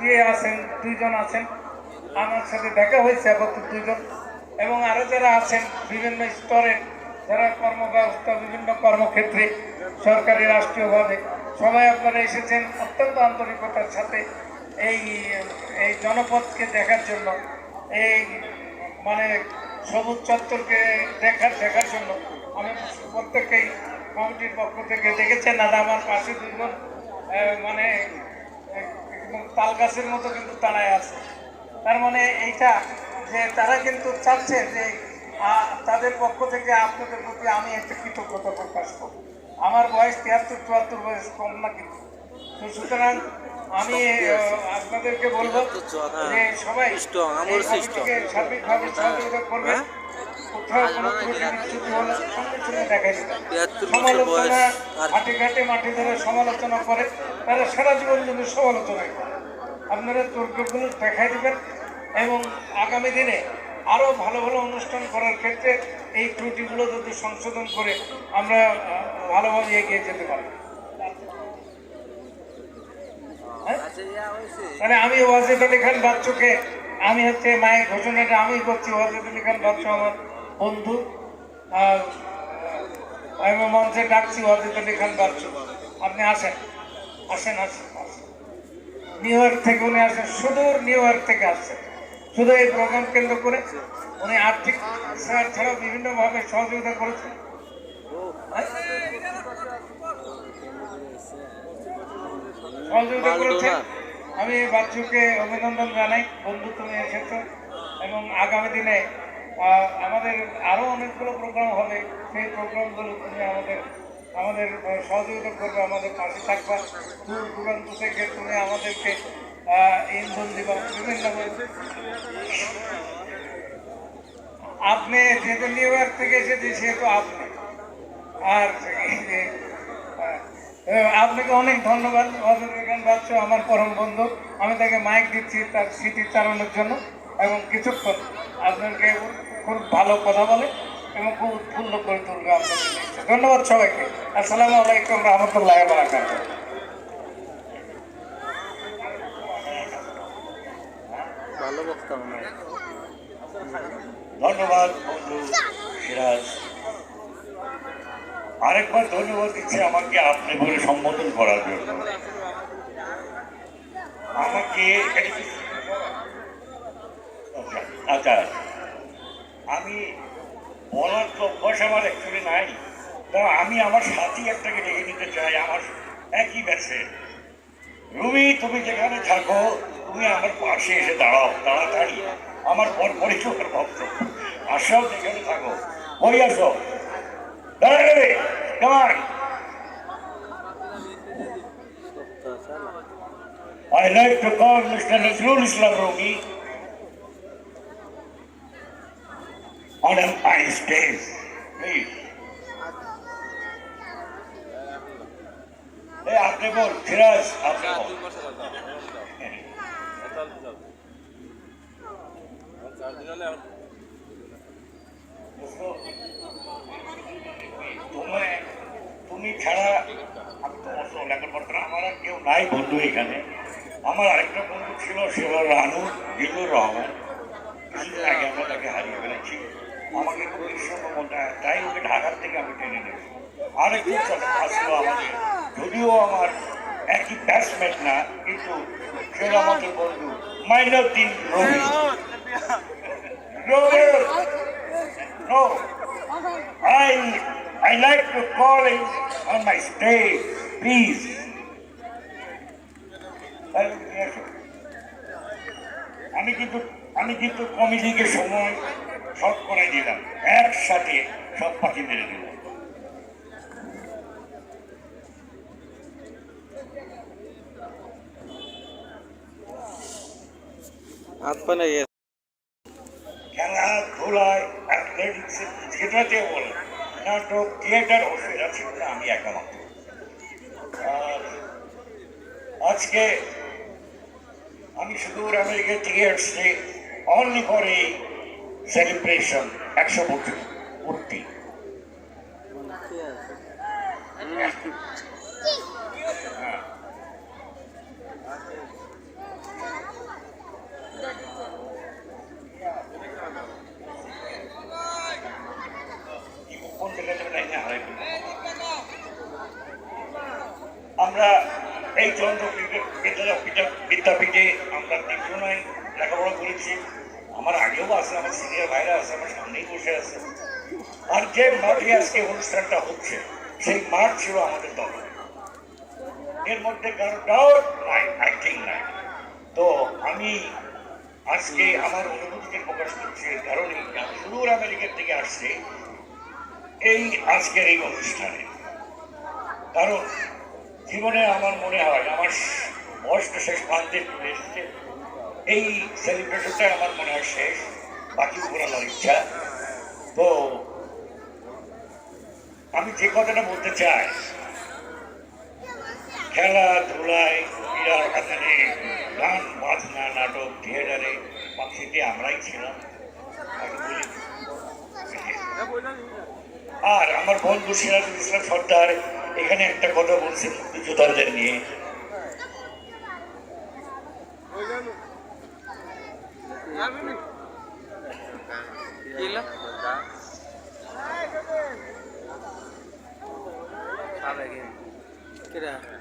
দিয়ে আছেন, দুইজন আছেন, আমার সাথে দেখা হয়েছে আপাতত দুইজন, এবং আরো যারা আছেন বিভিন্ন স্তরে, যারা কর্মব্যবস্থা বিভিন্ন কর্মক্ষেত্রে সরকারি রাষ্ট্রীয়ভাবে সবাই আপনারা এসেছেন অত্যন্ত আন্তরিকতার সাথে এই এই জনপদকে দেখার জন্য, এই মানে সবুজ চত্বরকে দেখার জন্য। আমি প্রত্যেককেই কমিটির পক্ষ থেকে দেখেছেন না, আমার পাশে দুজন মানে তাল গাছের মতো কিন্তু দাঁড়ায় আছে। তার মানে এইটা যে তারা কিন্তু চাচ্ছে যে তাদের পক্ষ থেকে আপনাদের প্রতি আমি একটা কৃতজ্ঞতা প্রকাশ করব। আমার বয়স 73-74 বয়স, কম না কিন্তু। তো সুতরাং আমি আপনাদেরকে বলবো যে সবাই সার্বিকভাবে সহযোগিতা করবে। কোথাও কোনো ত্রুটি বিচ্যুতি হলে সঙ্গে সঙ্গে দেখাই দিবেন। সমালোচনা ঘাটে ঘাটে মাঠে ধরে সমালোচনা করে, তারা সারা জীবন যদি সমালোচনায় করে। আপনারা ত্রুটিগুলো দেখাই দিবেন এবং আগামী দিনে আরও ভালো ভালো অনুষ্ঠান করার ক্ষেত্রে এই ত্রুটিগুলো যদি সংশোধন করে আমরা ভালোভাবে এগিয়ে যেতে পারি। মানে আমি ওয়াজেদ আলী খান বাচ্চুকে, আমি হচ্ছে মায়ের ঘোষণাটা আমি করছি। ওয়াজেদ আলী খান বাচ্চু আমার বন্ধু, আমি মঞ্চে ডাকছি ওয়াজেদ আলী খান বাচ্চু, আপনি আসেন আসেন আসেন আসেন। নিউ ইয়র্ক থেকে উনি আসেন, সুদূর নিউ ইয়র্ক থেকে আসছেন শুধু এই প্রোগ্রাম কেন্দ্র করে। উনি আর্থিক ছাড়াও বিভিন্নভাবে সহযোগিতা করেছেন। সহযোগিতা করেছেন। আমি বাচ্চুকে অভিনন্দন জানাই, বন্ধু তুমি এসেছো, এবং আগামী দিনে আমাদের আরও অনেকগুলো প্রোগ্রাম হবে। সেই প্রোগ্রামগুলো তুমি আমাদের সহযোগিতা করবে, আমাদের পাশে থাকবা। দূর দূরান্ত থেকে তুমি আমাদেরকে ইন্ধন দিবা বিভিন্নভাবে। আপনি যেহেতু নিউ ইয়র্ক থেকে এসেছি সেহেতু আপনি, আর আপনাকে অনেক ধন্যবাদ। ওয়াজেদ আলী খান বাচ্চু আমার পরম বন্ধু, আমি তাকে মাইক দিচ্ছি তার স্মৃতিচারণের জন্য, এবং কিছুক্ষণ আপনাকে খুব ভালো কথা বলে এবং খুব উৎফুল্ল করে তুলবে আপনাকে। ধন্যবাদ সবাইকে। আসসালামু আলাইকুম রহমতুল্লাহি ওয়া বারাকাতুহু। ধন্যবাদ বন্ধু সিরাজ। আরেকবার ধন্যবাদ দিচ্ছি আমাকে আপনি বলে সম্বোধন করার জন্য। আমাকে আচ্ছা, আমি বলার তো অভ্যাস আমার অ্যাকচুয়ালি নাই, তা আমি আমার সাথী একটাকে ডেকে নিতে চাই, আমার একই ব্যাচে। রুমি, তুমি যেখানে থাকো তুমি আমার পাশে এসে দাঁড়াও তাড়াতাড়ি, আমার পরপরই তোমার ভক্ত। আসাও যেখানে থাকো, ওই আসো, দাঁড়াবে কেমন। I like to call Mr. Nazrul Islam Rumi on a high stage, please. Hey, আপনি বল সিরাজ, আপনি বল। তুমি ছাড়া আমি তোমার সঙ্গে লেখাপড়া, আমার আর কেউ নাই বন্ধু এখানে। আমার আরেকটা বন্ধু ছিল, সে হল রানু জিল্লুর রহমান। কিছুদিন আগে আমরা তাকে হারিয়ে ফেলেছি। আমাকে খুব মনটা, তাই ওকে ঢাকার থেকে আমি টেনে নেব। আরেকজন আসলো আমাদের, যদিও আমার একই ব্যাটসম্যান না, কিন্তু সে আমাদের বন্ধু মাইনুদ্দিন রবি। No, I like to call him on my stage, please. আমি কিন্তু কমিটিকে সময় সব করে দিলাম, একসাথে সব পাখি মেরে দিলাম। খেলাধুলায় অ্যাথলেটিক্সে যেটাতে বলে নাটক থিয়েটার ওষুধ আছে, আমি একমাত্র। আর আজকে আমি সুদূর আমেরিকা থেকে এসছি অনলি ফর এই সেলিব্রেশন 100 বছর পূর্তি। হ্যাঁ চন্দ্র বিদ্যাপীঠে আমরা তিনজনাই লেখাপড়া করেছি। আমার আগেও আছে, আমার সিনিয়র ভাইরা আছে, আমার সামনেই বসে আছে। আর যে মাঠে আজকে অনুষ্ঠানটা হচ্ছে সেই মাঠ ছিল আমাদের দল, এর মধ্যে কারো ডাউট নাই, অ্যাক্টিং নাই। তো আমি আজকে আমার অনুভূতিকে প্রকাশ করছি, কারণ সুদূর আমেরিকার থেকে আসছে এই আজকের এই অনুষ্ঠানে। কারণ জীবনে আমার মনে হয় আমার বয়সটা শেষ প্রান্তে চলে এসেছে, এই সেলিব্রেশনটা আমার মনে হয় শেষ, বাকি ঘোরানোর ইচ্ছা। তো আমি যে কথাটা বলতে চাই, খেলাধুলায় ক্রীড়ার আকারে গান বাজনা নাটক থিয়েটারে পাখিতে আমরাই ছিলাম। আগে বলি। আর আমার বন্ধু সিরাজুল ইসলাম সর্দার এখানে একটা কথা বলছে মুক্তিযোদ্ধাদের নিয়ে। Kira